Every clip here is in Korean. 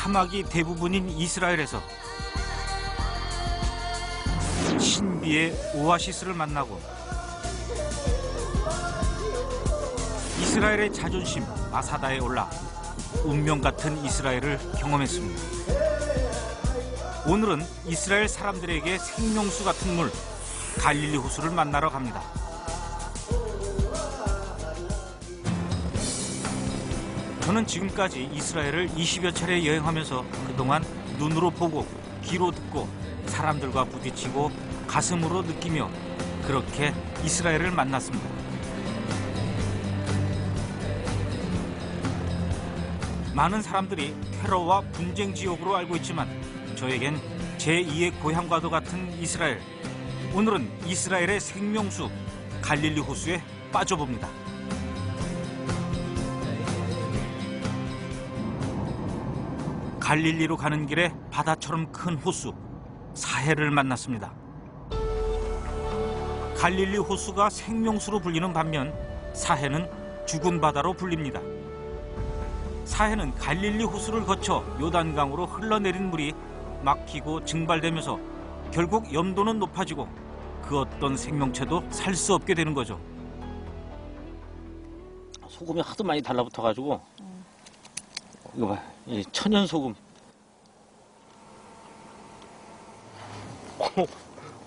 사막이 대부분인 이스라엘에서 신비의 오아시스를 만나고 이스라엘의 자존심 마사다에 올라 운명 같은 이스라엘을 경험했습니다. 오늘은 이스라엘 사람들에게 생명수 같은 물 갈릴리 호수를 만나러 갑니다. 저는 지금까지 이스라엘을 20여 차례 여행하면서 그동안 눈으로 보고 귀로 듣고 사람들과 부딪히고 가슴으로 느끼며 그렇게 이스라엘을 만났습니다. 많은 사람들이 테러와 분쟁 지역으로 알고 있지만 저에겐 제2의 고향과도 같은 이스라엘. 오늘은 이스라엘의 생명수 갈릴리 호수에 빠져봅니다. 갈릴리로 가는 길에 바다처럼 큰 호수 사해를 만났습니다. 갈릴리 호수가 생명수로 불리는 반면 사해는 죽은 바다로 불립니다. 사해는 갈릴리 호수를 거쳐 요단강으로 흘러내린 물이 막히고 증발되면서 결국 염도는 높아지고 그 어떤 생명체도 살 수 없게 되는 거죠. 소금이 하도 많이 달라붙어가지고 이거 봐, 이 천연 소금.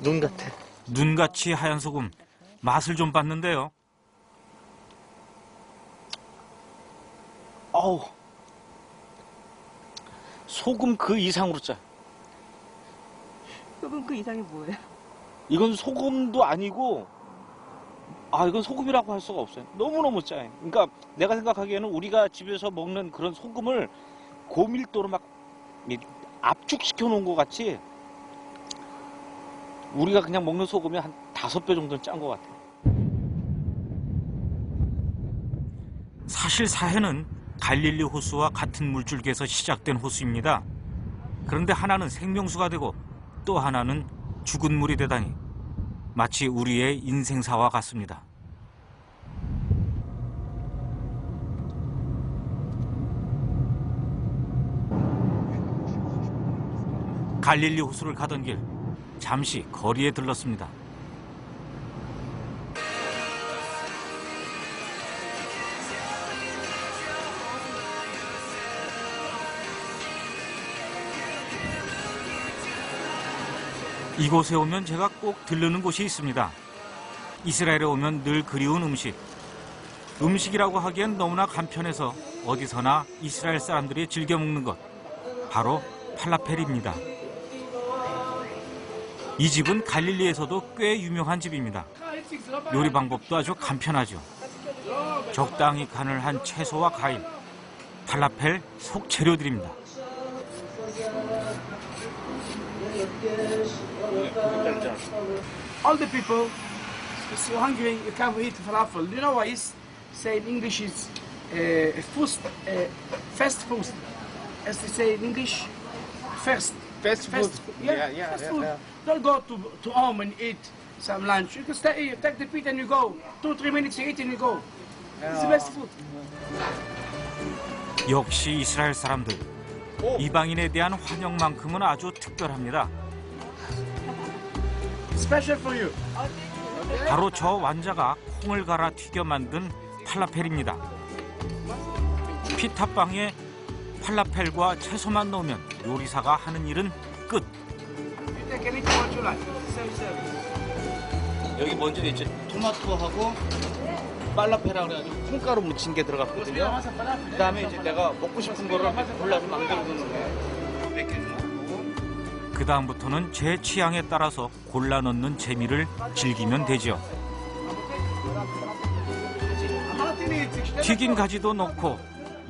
눈 같아. 눈같이 하얀 소금 맛을 좀 봤는데요. 어우, 소금 그 이상으로 짜. 소금 그 이상이 뭐예요? 이건 소금도 아니고, 이건 소금이라고 할 수가 없어요. 너무너무 짜요. 그러니까 내가 생각하기에는 우리가 집에서 먹는 그런 소금을 고밀도로 막 압축시켜 놓은 것 같이 우리가 그냥 먹는 소금이 한 5배 정도는 짠 것 같아요. 사실 사해는 갈릴리 호수와 같은 물줄기에서 시작된 호수입니다. 그런데 하나는 생명수가 되고 또 하나는 죽은 물이 되다니 마치 우리의 인생사와 같습니다. 갈릴리 호수를 가던 길 잠시 거리에 들렀습니다. 이곳에 오면 제가 꼭 들르는 곳이 있습니다. 이스라엘에 오면 늘 그리운 음식. 음식이라고 하기엔 너무나 간편해서 어디서나 이스라엘 사람들이 즐겨 먹는 것. 바로 팔라펠입니다. 이 집은 갈릴리에서도 꽤 유명한 집입니다. 요리 방법도 아주 간편하죠. 적당히 간을 한 채소와 과일, 팔라펠 속 재료들입니다. All the people, so hungry, you can't eat falafel. You know why? It's say in English is fast food. As they say in English, fast. Fast food. Fast food. Don't go to home and eat some lunch. You can stay here, take the pit and you go. 2-3 minutes you eat and you go. It's the best food. 역시 이스라엘 사람들. 이방인에 대한 환영만큼은 아주 특별합니다. Special for you. 바로 저 완자가 콩을 갈아 튀겨 만든 팔라펠입니다. 피타빵에 팔라펠과 채소만 넣으면 요리사가 하는 일은 끝. You can eat what you like. Same service. 여기 먼저 있지. 토마토하고 팔라펠이라고 그래가지고 콩가루 묻힌 게 들어갔거든요. 그 다음에 이제 내가 먹고 싶은 거를 골라서 만들어주는 거예요. 몇 개 주나? 그 다음부터는 제 취향에 따라서 골라 넣는 재미를 즐기면 되죠. 튀긴 가지도 넣고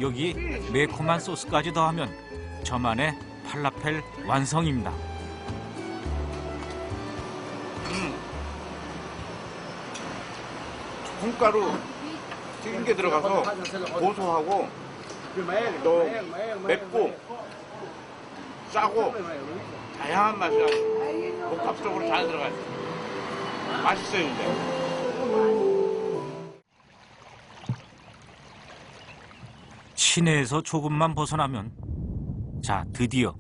여기 매콤한 소스까지 더하면 저만의 팔라펠 완성입니다. 콩가루 튀긴 게 들어가서 고소하고 또 맵고 짜고 다양한 맛이 복합적으로 잘 들어가요. 맛있어요, 근데. 시내에서 조금만 벗어나면 자, 드디어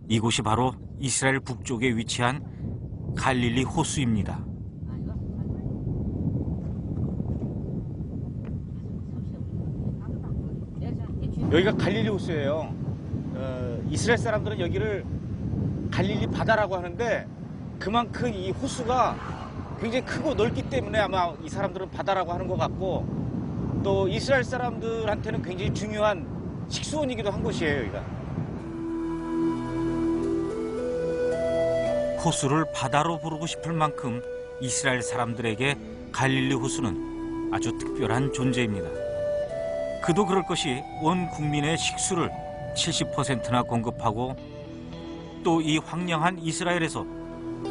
이곳이 바로 이스라엘 북쪽에 위치한 갈릴리 호수입니다. 여기가 갈릴리 호수예요. 이스라엘 사람들은 여기를 갈릴리 바다라고 하는데 그만큼 이 호수가 굉장히 크고 넓기 때문에 아마 이 사람들은 바다라고 하는 것 같고 또 이스라엘 사람들한테는 굉장히 중요한 식수원이기도 한 곳이에요, 여기가. 호수를 바다로 부르고 싶을 만큼 이스라엘 사람들에게 갈릴리 호수는 아주 특별한 존재입니다. 그도 그럴 것이 온 국민의 식수를 70%나 공급하고 또 이 황량한 이스라엘에서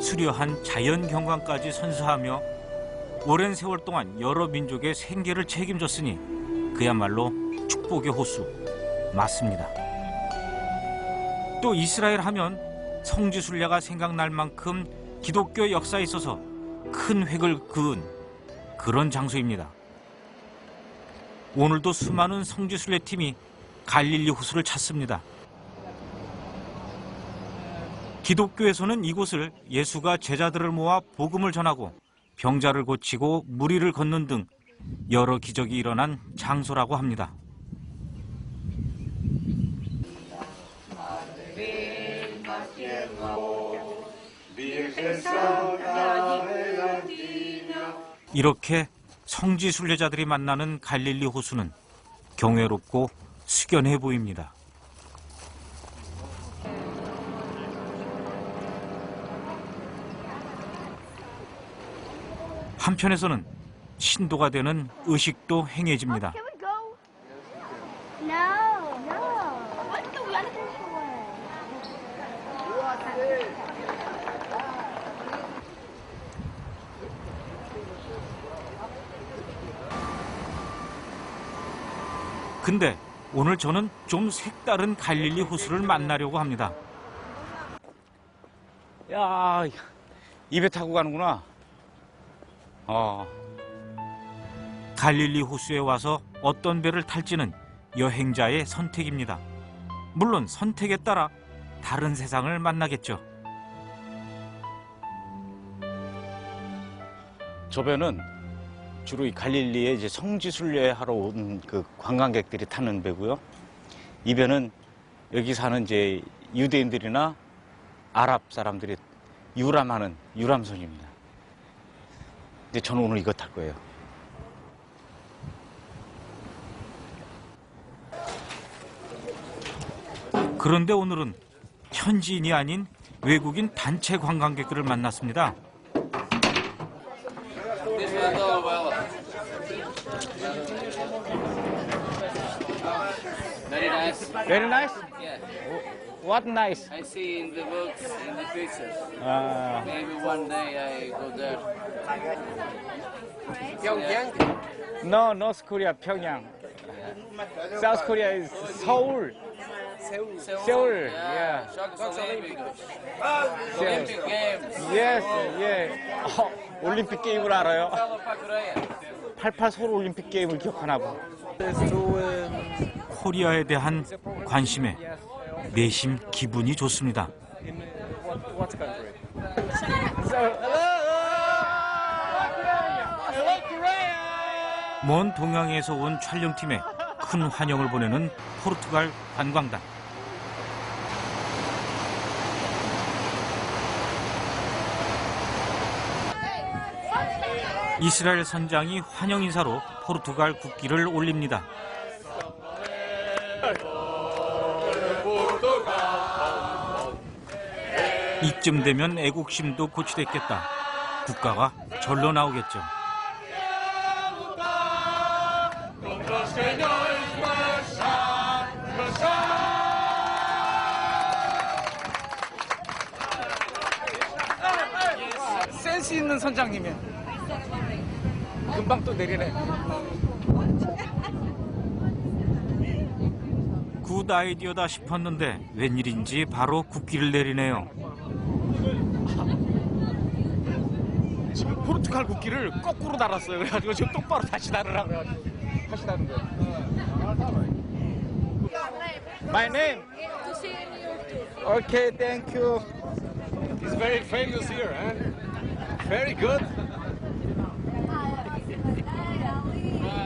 수려한 자연 경관까지 선사하며 오랜 세월 동안 여러 민족의 생계를 책임졌으니 그야말로 축복의 호수 맞습니다. 또 이스라엘 하면 성지순례가 생각날 만큼 기독교 역사에 있어서 큰 획을 그은 그런 장소입니다. 오늘도 수많은 성지순례팀이 갈릴리 호수를 찾습니다. 기독교에서는 이곳을 예수가 제자들을 모아 복음을 전하고 병자를 고치고 무리를 걷는 등 여러 기적이 일어난 장소라고 합니다. 이렇게 성지 순례자들이 만나는 갈릴리 호수는 경외롭고 숙연해 보입니다. 한편에서는 신도가 되는 의식도 행해집니다. Can we go? No, no. What's the weather for? 근데 오늘 저는 좀 색다른 갈릴리 호수를 만나려고 합니다. 야, 이 배 타고 가는구나. 갈릴리 호수에 와서 어떤 배를 탈지는 여행자의 선택입니다. 물론 선택에 따라 다른 세상을 만나겠죠. 저 배는 주로 이 갈릴리에 이제 성지 순례하러 온 그 관광객들이 타는 배고요. 이 배는 여기 사는 이제 유대인들이나 아랍 사람들이 유람하는 유람선입니다. 근데 저는 오늘 이거 탈 거예요. 그런데 오늘은 현지인이 아닌 외국인 단체 관광객들을 만났습니다. Very nice. Very nice. Yeah. What nice? I see in the books, in the pictures. 아, Maybe one day I go there. no, North Korea, 평양. South Korea is Seoul. Seoul, yeah. Shocks Olympics. Seoul. Olympic Games. Yes, yeah. 올림픽 게임을 알아요. Korea. 88 서울 올림픽 게임을 기억하나 봐. 코리아에 대한 관심에 내심 기분이 좋습니다. 먼 동양에서 온 촬영팀에 큰 환영을 보내는 포르투갈 관광단. 이스라엘 선장이 환영 인사로 포르투갈 국기를 올립니다. 이쯤 되면 애국심도 고취됐겠다. 국가가 절로 나오겠죠. 센스 있는 선장님이야. 금방 또 내리네. 굿 아이디어다 싶었는데 웬일인지 바로 국기를 내리네요. 지금 포르투갈 국기를 거꾸로 달았어요. 그래가지고 지금 똑바로 다시 달으라 그래가지고 다시 다는 거예요. My name. To see in your Okay, thank you. He's very famous here, huh? Very good.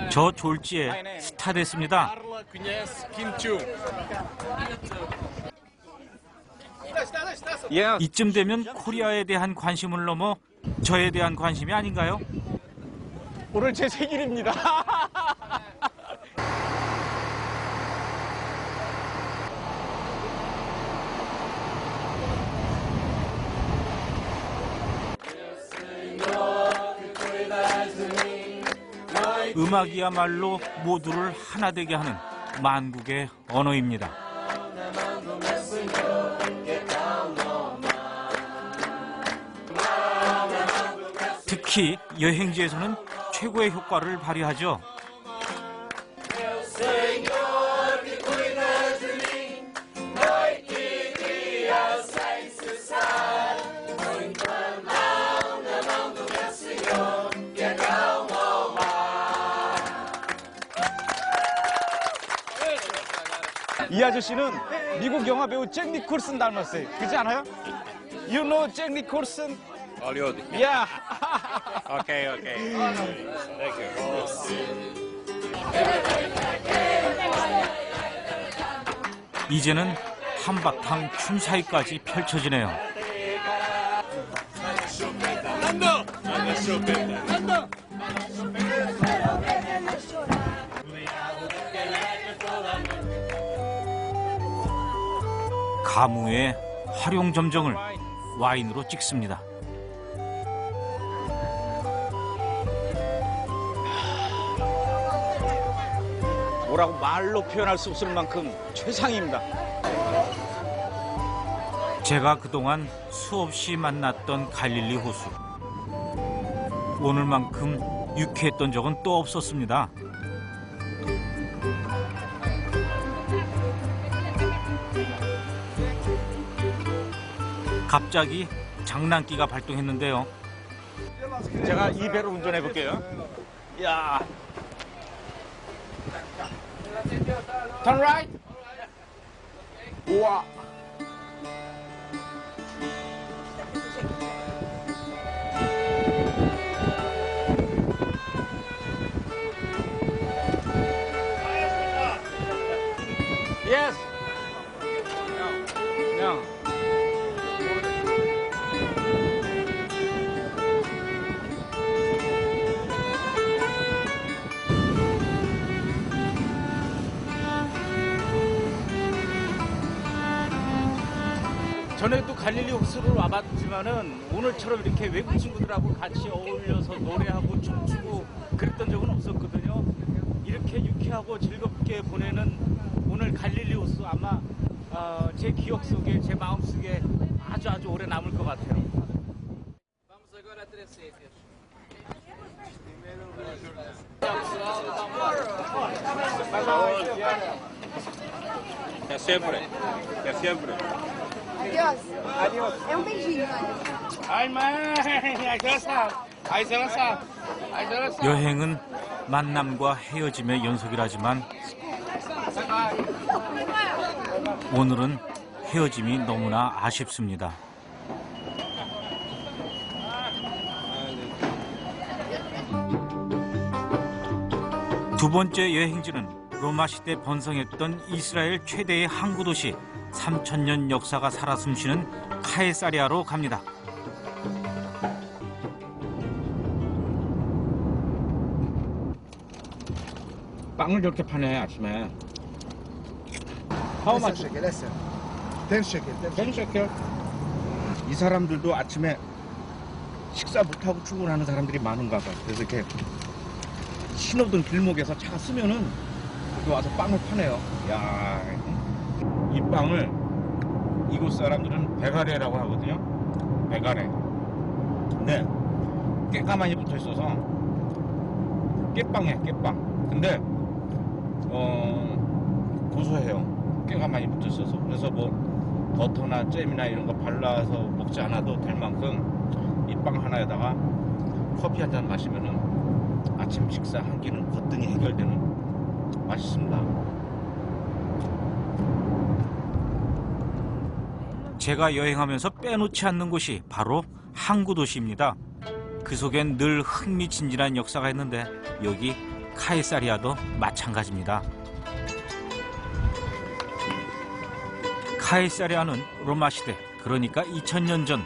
저 졸지에 스타 됐습니다. Carla conhece Kim Chu. Yeah. 이쯤 되면 코리아에 대한 관심을 넘어 저에 대한 관심이 아닌가요? 오늘 제 생일입니다. 음악이야말로 모두를 하나 되게 하는 만국의 언어입니다. 특히 여행지에서는 최고의 효과를 발휘하죠. 이 아저씨는 미국 영화 배우 잭 니콜슨 닮았어요. 그렇지 않아요? You know 잭 니콜슨? Hollywood. Yeah. Okay, okay. Thank you. 이제는 한바탕 춤사위까지 펼쳐지네요. 가무의 활용점정을 와인으로 찍습니다. 뭐라고 말로 표현할 수 없을 만큼 최상입니다. 제가 그동안 수없이 만났던 갈릴리 호수. 오늘만큼 유쾌했던 적은 또 없었습니다. 갑자기 장난기가 발동했는데요. 제가 이 배를 운전해 볼게요. 야. Turn right. 우와. Yes. No. 전에도 갈릴리 호수를 와봤지만은 오늘처럼 이렇게 외국 친구들하고 같이 어울려서 노래하고 춤추고 그랬던 적은 없었거든요. 이렇게 유쾌하고 즐겁게 보내는 오늘 갈릴리 호수 아마 제 기억 속에 제 마음 속에 아주 오래 남을 것 같아요. Vamos agora a três sítios. É sempre. É sempre. Adiós. É um beijinho, olha. Ai, mãe, ai, dança. 여행은 만남과 헤어짐의 연속이라지만 오늘은 헤어짐이 너무나 아쉽습니다. 두 번째 여행지는 로마 시대 번성했던 이스라엘 최대의 항구 도시 3000년 역사가 살아 숨쉬는 카에사리아로 갑니다. 빵을 저렇게 파네 아침에. How much? 10 shekel. 10 shekel. 이 사람들도 아침에 식사 못하고 출근하는 사람들이 많은가 봐. 그래서 이렇게 신호등 길목에서 차 쓰면은 여기 와서 빵을 파네요. 야, 이 빵을 이곳 사람들은 베가레라고 하거든요. 베가레. 근데 깨가 많이 붙어 있어서 깨빵이야, 깨빵. 근데 고소해요. 깨가 많이 붙어 있어서. 그래서 뭐 버터나 잼이나 이런 거 발라서 먹지 않아도 될 만큼 이 빵 하나에다가 커피 한 잔 마시면은 아침 식사 한 끼는 거뜬히 해결되는 맛있습니다. 제가 여행하면서 빼놓지 않는 곳이 바로 항구 도시입니다. 그 속엔 늘 흥미진진한 역사가 있는데 여기 카이사리아도 마찬가지입니다. 카이사리아는 로마 시대, 그러니까 2000년 전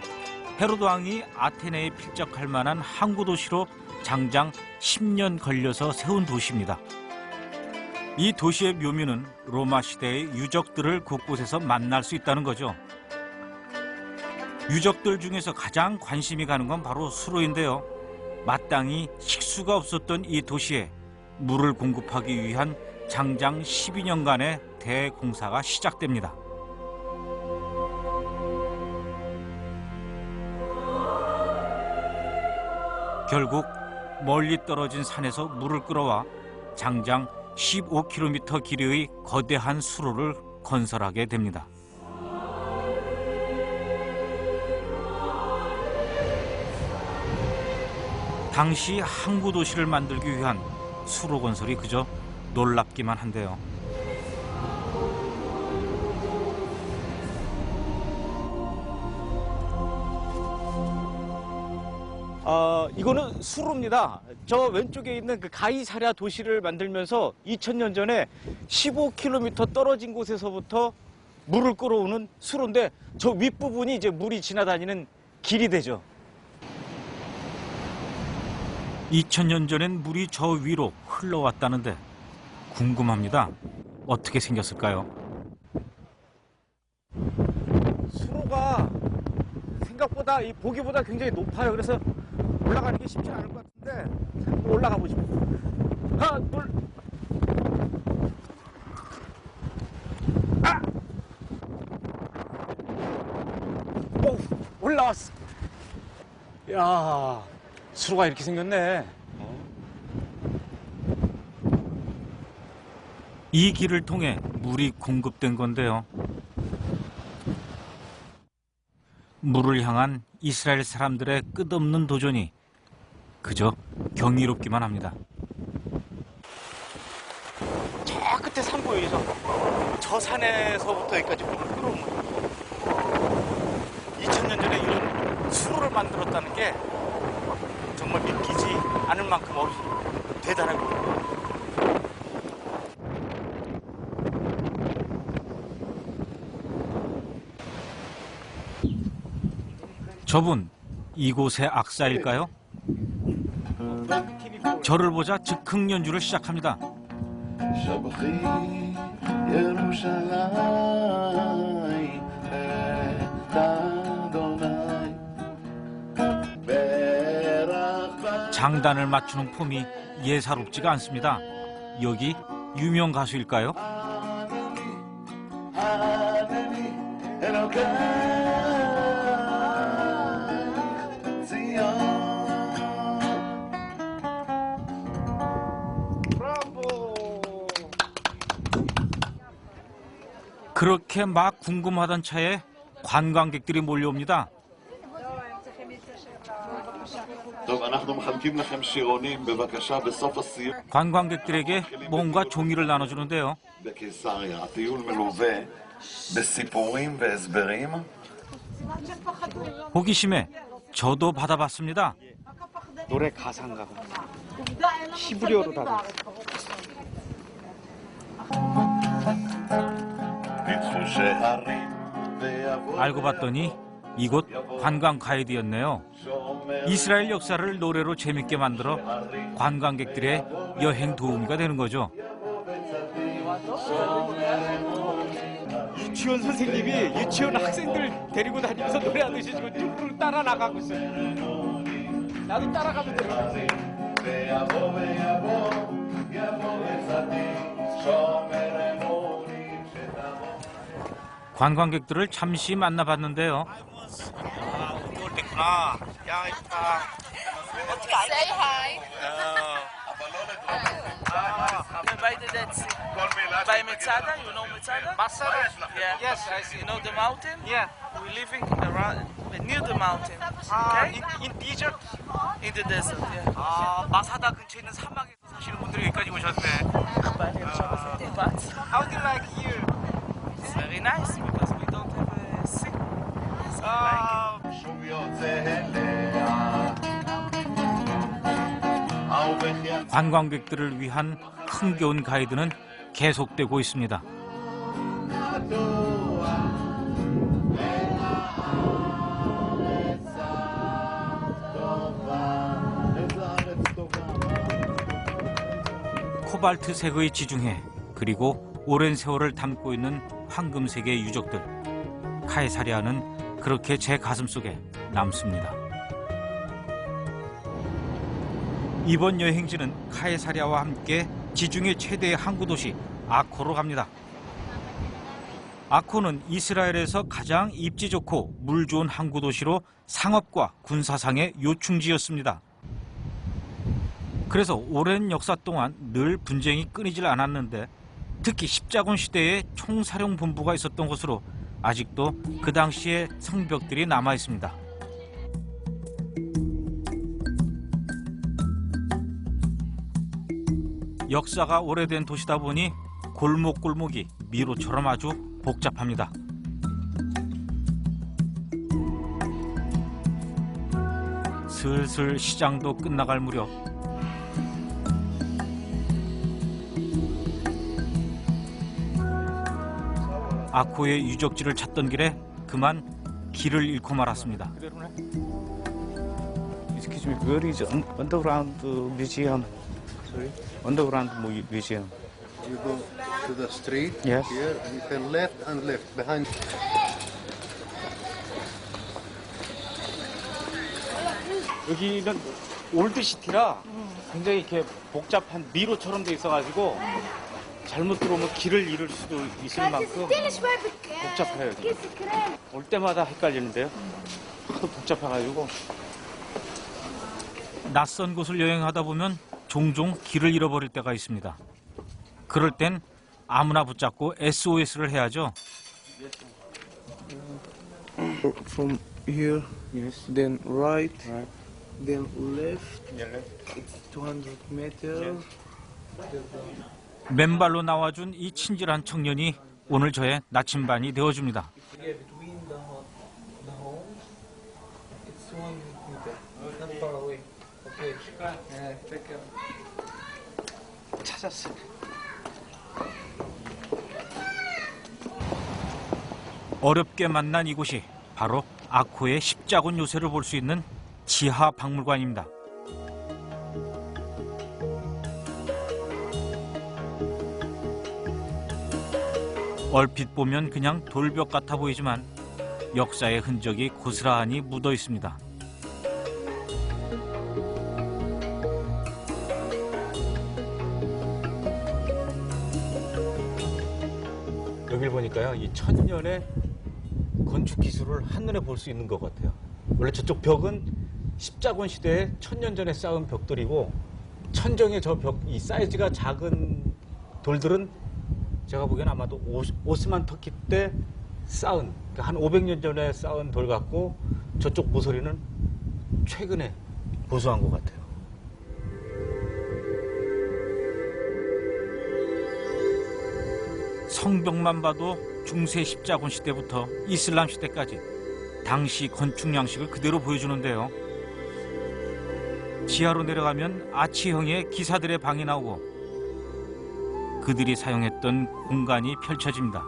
헤로드 왕이 아테네에 필적할 만한 항구 도시로 장장 10년 걸려서 세운 도시입니다. 이 도시의 묘미는 로마 시대의 유적들을 곳곳에서 만날 수 있다는 거죠. 유적들 중에서 가장 관심이 가는 건 바로 수로인데요. 마땅히 식수가 없었던 이 도시에 물을 공급하기 위한 장장 12년간의 대공사가 시작됩니다. 결국 멀리 떨어진 산에서 물을 끌어와 장장 15km 길이의 거대한 수로를 건설하게 됩니다. 당시 항구 도시를 만들기 위한 수로 건설이 그저 놀랍기만 한데요. 이거는 수로입니다. 저 왼쪽에 있는 그 가이사랴 도시를 만들면서 2000년 전에 15km 떨어진 곳에서부터 물을 끌어오는 수로인데 저 윗부분이 이제 물이 지나다니는 길이 되죠. 2000년 전엔 물이 저 위로 흘러왔다는데 궁금합니다. 어떻게 생겼을까요? 수로가 생각보다 이 보기보다 굉장히 높아요. 그래서 올라가는 게 쉽지 않을 것 같은데 한번 올라가 보죠. 하나, 둘. 아! 오, 올라왔어. 야, 수로가 이렇게 생겼네. 이 길을 통해 물이 공급된 건데요. 물을 향한 이스라엘 사람들의 끝없는 도전이 그저 경이롭기만 합니다. 저 끝에 산 보이죠? 저 산에서부터 여기까지 물을 끌어오는 거예요. 2000년 전에 이런 수로를 만들었다는 게 정말 믿기지 않을 만큼 대단하고. 저분 이곳의 악사일까요? 저를 보자 즉흥 연주를 시작합니다. 장단을 맞추는 폼이 예사롭지가 않습니다. 여기 유명 가수일까요? 그렇게 막 궁금하던 차에 관광객들이 몰려옵니다. 관광객들에게 뭔가 종이를 나눠주는데요. 호기심에 저도 받아봤습니다. 노래 가사인가 봐. 히브리어로 다 돼 있어. 알고 봤더니 이곳 관광 가이드였네요. 이스라엘 역사를 노래로 재밌게 만들어 관광객들의 여행 도우미가 되는 거죠. 유치원 선생님이 유치원 학생들 데리고 다니면서 노래하듯이 지금 쭉 따라 나가고 있어요. 나도 따라가면 돼. 관광객들을 잠시 만나봤는데요. 운동을 됐구나. 야, 이쁘다. 어떻게 알지? Say hi. By the Dead Sea. By Metzada, you know Metzada? Masada? Yeah. Yes, I see. You know the mountain? Yeah. We're living near the mountain. Okay? in desert? In the desert, yeah. 마사다 근처에 있는 사막에서 사시는 분들이 여기까지 오셨네. But How do you like here? it's very nice because we don't have a sea. 관광객들을 위한 흥겨운 가이드는 계속되고 있습니다. 코발트색의 지중해, 그리고 오랜 세월을 담고 있는 황금색의 유적들. 카에사리아는 그렇게 제 가슴속에 남습니다. 이번 여행지는 카에사리아와 함께 지중해 최대의 항구 도시 아코로 갑니다. 아코는 이스라엘에서 가장 입지 좋고 물 좋은 항구 도시로 상업과 군사상의 요충지였습니다. 그래서 오랜 역사 동안 늘 분쟁이 끊이질 않았는데, 특히 십자군 시대에 총사령본부가 있었던 곳으로 아직도 그 당시의 성벽들이 남아 있습니다. 역사가 오래된 도시다 보니 골목골목이 미로처럼 아주 복잡합니다. 슬슬 시장도 끝나갈 무렵 아코의 유적지를 찾던 길에 그만 길을 잃고 말았습니다. Excuse me, where is underground museum? Sorry? Underground museum. You go to the street Yes. here, and you can left and left behind. 여기는 올드시티라 굉장히 이렇게 복잡한 미로처럼 돼 있어가지고 잘못 들어오면 길을 잃을 수도 있을 만큼 복잡해요. 여기. 올 때마다 헷갈리는데요. 하도 복잡해가지고. 낯선 곳을 여행하다 보면 종종 길을 잃어버릴 때가 있습니다. 그럴 땐 아무나 붙잡고 SOS를 해야죠. From here, then right, then left. It's 200 meters. 맨발로 나와준 이 친절한 청년이 오늘 저의 나침반이 되어줍니다. Yeah, between the home, it's 200 meters. Not far away. Okay. Yeah, take care. 찾았어요. 어렵게 만난 이곳이 바로 아코의 십자군 요새를 볼 수 있는 지하 박물관입니다. 얼핏 보면 그냥 돌벽 같아 보이지만 역사의 흔적이 고스란히 묻어 있습니다. 여길 보니까요, 이 천년의 건축 기술을 한눈에 볼 수 있는 것 같아요. 원래 저쪽 벽은 십자군 시대에 천년 전에 쌓은 벽돌이고, 천정의 저 벽, 이 사이즈가 작은 돌들은 제가 보기엔 아마도 오스만 터키 때 쌓은, 그러니까 한 500년 전에 쌓은 돌 같고, 저쪽 모서리는 최근에 보수한 것 같아요. 성벽만 봐도 중세 십자군 시대부터 이슬람 시대까지 당시 건축 양식을 그대로 보여주는데요. 지하로 내려가면 아치형의 기사들의 방이 나오고 그들이 사용했던 공간이 펼쳐집니다.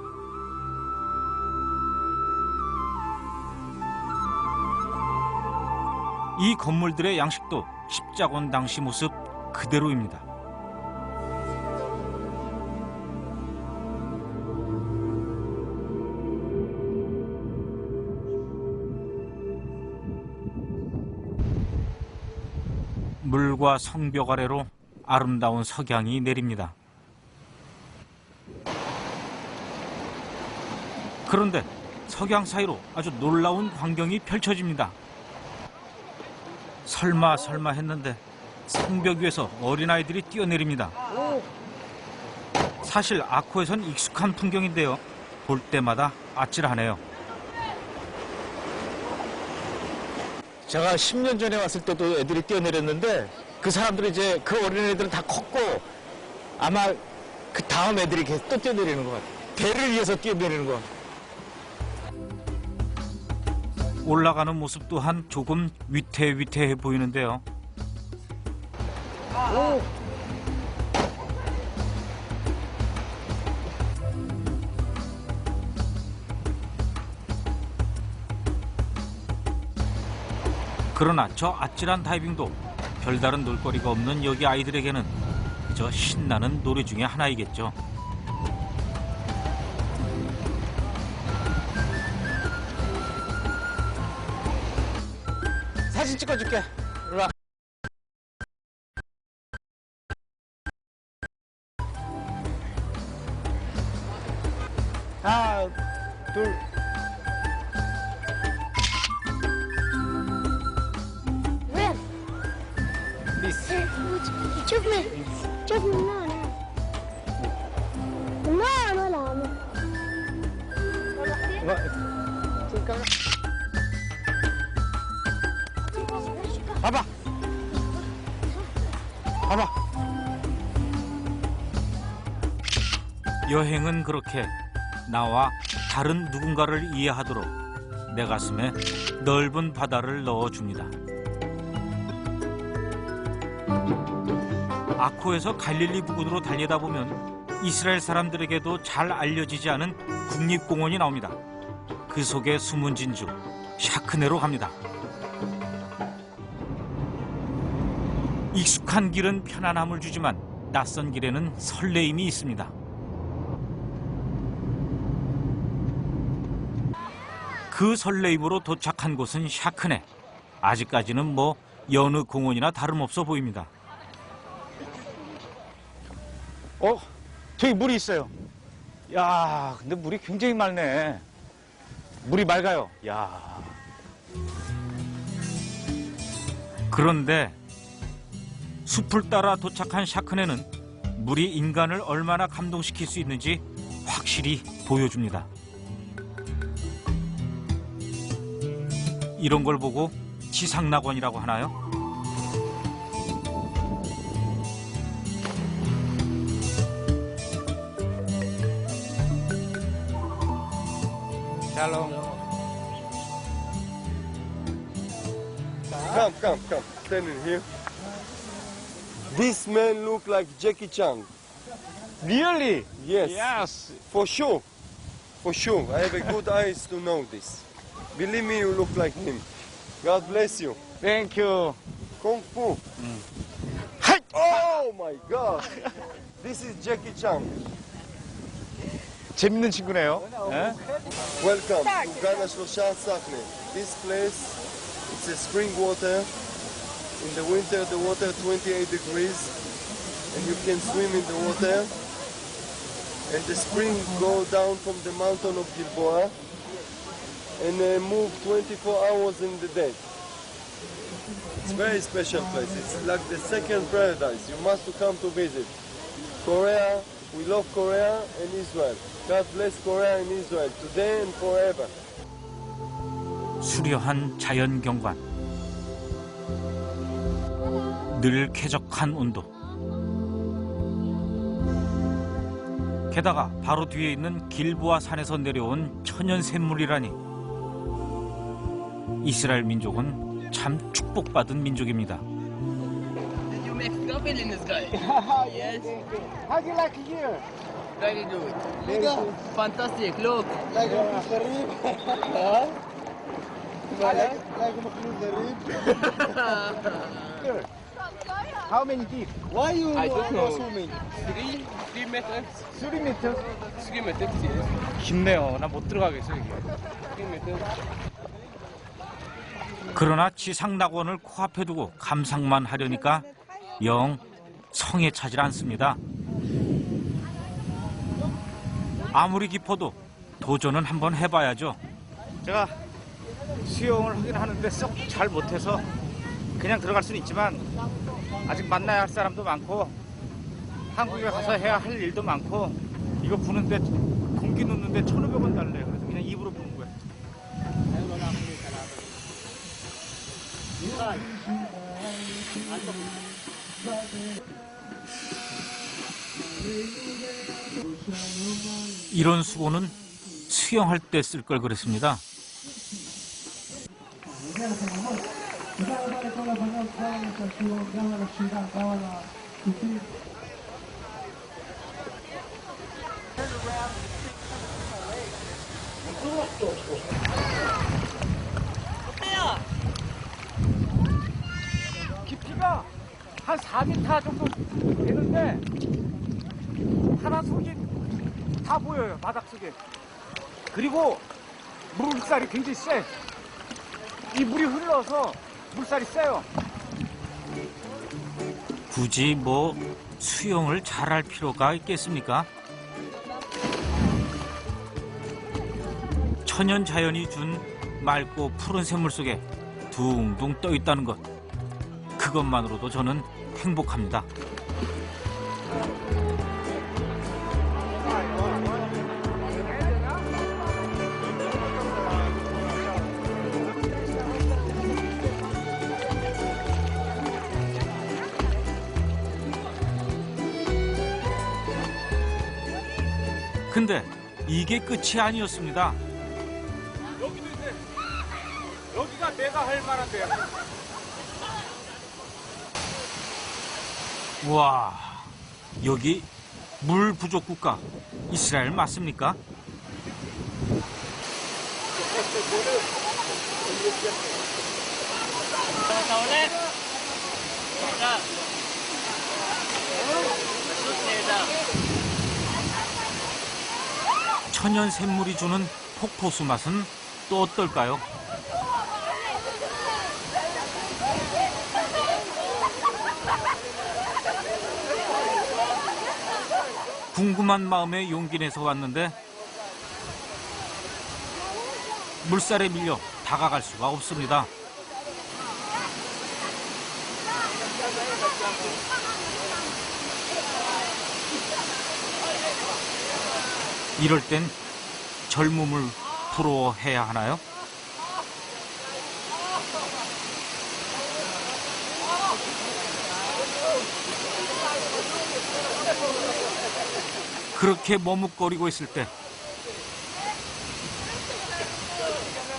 이 건물들의 양식도 십자군 당시 모습 그대로입니다. 물과 성벽 아래로 아름다운 석양이 내립니다. 그런데 석양 사이로 아주 놀라운 광경이 펼쳐집니다. 설마 했는데 성벽 위에서 어린아이들이 뛰어내립니다. 사실 아코에선 익숙한 풍경인데요. 볼 때마다 아찔하네요. 제가 10년 전에 왔을 때도 애들이 뛰어내렸는데, 그 사람들은 이제 그 어린애들은 다 컸고, 아마 그 다음 애들이 계속 또 뛰어내리는 것 같아요. 대를 위해서 뛰어내리는 것 같아요. 올라가는 모습 또한 조금 위태위태해 보이는데요. 그러나 저 아찔한 다이빙도 별다른 놀거리가 없는 여기 아이들에게는 그저 신나는 놀이 중에 하나이겠죠. 사진 찍어줄게. 일로 와. 하나, 둘. وين؟ This. شوفني شوفني من هنا ما لا 봐봐. 봐봐. 여행은 그렇게 나와 다른 누군가를 이해하도록 내 가슴에 넓은 바다를 넣어줍니다. 아코에서 갈릴리 부근으로 달리다 보면 이스라엘 사람들에게도 잘 알려지지 않은 국립공원이 나옵니다. 그 속에 숨은 진주 샤크네로 갑니다. 익숙한 길은 편안함을 주지만 낯선 길에는 설레임이 있습니다. 그 설레임으로 도착한 곳은 샤크네. 아직까지는 뭐 여느 공원이나 다름없어 보입니다. 저기 물이 있어요. 야, 근데 물이 굉장히 맑네. 물이 맑아요. 야. 그런데 숲을 따라 도착한 샤크네는 물이 인간을 얼마나 감동시킬 수 있는지 확실히 보여줍니다. 이런 걸 보고 지상낙원이라고 하나요? 샬롬. Come. Stand in here. This man look like Jackie Chan. Really? Yes. Yes. For sure. For sure. I have a good eyes to know this. Believe me, you look like him. God bless you. Thank you. Kung Fu. Hi. Oh my God. This is Jackie Chan. 재밌는 친구네요. 예? Welcome to Ghana Shloshah Sachne. This place, it's a spring water. In the winter, the water 28 degrees, and you can swim in the water. And the spring go down from the mountain of Gilboa and move 24 hours in the day. It's a very special place. It's like the second paradise. You must come to visit. Korea, we love Korea and Israel. God bless Korea and Israel today and forever. 수려한 자연 경관, 늘 쾌적한 온도. 게다가 바로 뒤에 있는 길보아 산에서 내려온 천연 샘물이라니 이스라엘 민족은 참 축복받은 민족입니다. Did you make double in the sky? Yes. How do you like it here? Very good. Fantastic. Look. Like Garib. Like Garib. How many deep? Why you I don't know. swimming? 3 meters. 3 meters? 3 meters, yes. 깊네요. 나 못 들어가겠어, 여기. 3 meters. 그러나 지상낙원을 코앞에 두고 감상만 하려니까 영 성에 차질 않습니다. 아무리 깊어도 도전은 한번 해봐야죠. 제가 수영을 하긴 하는데 썩 잘 못해서 그냥 들어갈 수는 있지만 아직 만나야 할 사람도 많고 한국에 가서 해야 할 일도 많고 이거 부는데 공기 넣는데 1,500원 달래요. 그래서 그냥 입으로 부는 거예요. 이런 수고는 수영할 때 쓸 걸 그랬습니다. 4m 정도 되는데 하나 속이 다 보여요. 바닥 속에. 그리고 물살이 굉장히 세. 이 물이 흘러서 물살이 세요. 굳이 뭐 수영을 잘할 필요가 있겠습니까? 천연 자연이 준 맑고 푸른 샘물 속에 둥둥 떠 있다는 것. 그것만으로도 저는 행복합니다. 근데 이게 끝이 아니었습니다. 여기도 있네. 여기가 내가 할 만한 데야. 와, 여기 물 부족 국가 이스라엘 맞습니까? 천연 샘물이 주는 폭포수 맛은 또 어떨까요? 궁금한 마음에 용기 내서 왔는데 물살에 밀려 다가갈 수가 없습니다. 이럴 땐 젊음을 부러워해야 하나요? 그렇게 머뭇거리고 있을 때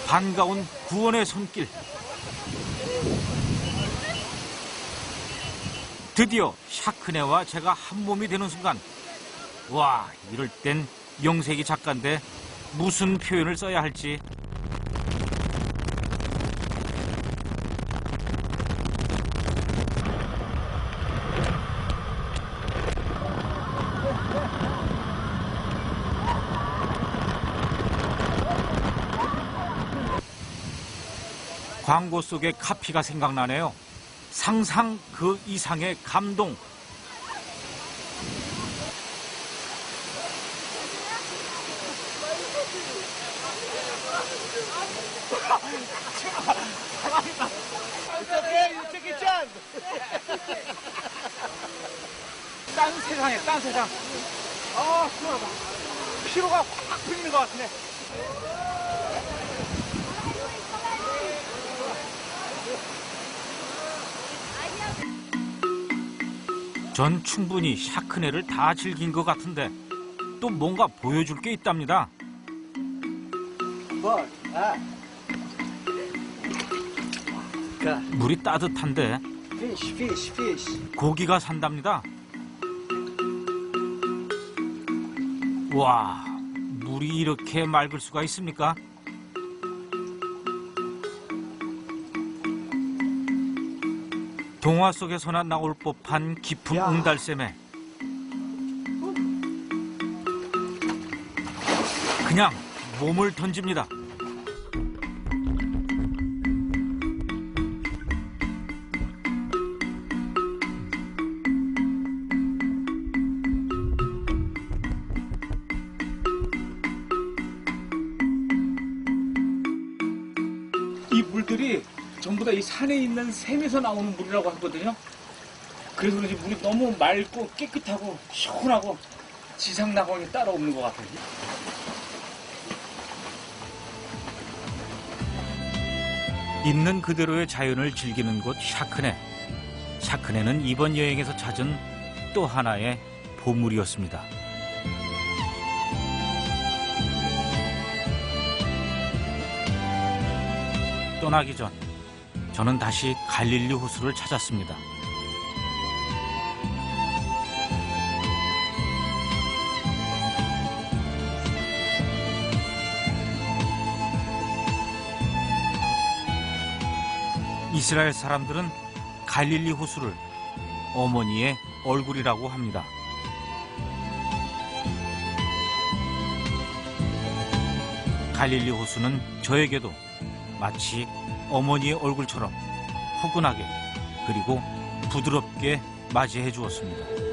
반가운 구원의 손길. 드디어 샤크네와 제가 한 몸이 되는 순간, 와, 이럴 땐 영색이 작가인데 무슨 표현을 써야 할지. 광고 속의 카피가 생각나네요. 상상 그 이상의 감동. 딴 세상에, 딴 세상. 아, 시원하다. 피로가 확 풀리는 것 같네. 전 충분히 샤크네를 다 즐긴 것 같은데 또 뭔가 보여줄 게 있답니다. 물이 따뜻한데 고기가 산답니다. 와, 물이 이렇게 맑을 수가 있습니까? 동화 속에서나 나올 법한 깊은 옹달샘에 그냥 몸을 던집니다. 이 물들이 전부 다 이 산에 있는 샘에서 나오는 물이라고 하거든요. 그래서 그런지 물이 너무 맑고 깨끗하고 시원하고 지상 낙원이 따로 없는 것 같아요. 있는 그대로의 자연을 즐기는 곳 샤크네. 샤크네는 이번 여행에서 찾은 또 하나의 보물이었습니다. 떠나기 전 저는 다시 갈릴리 호수를 찾았습니다. 이스라엘 사람들은 갈릴리 호수를 어머니의 얼굴이라고 합니다. 갈릴리 호수는 저에게도 마치 어머니의 얼굴처럼 포근하게 그리고 부드럽게 맞이해 주었습니다.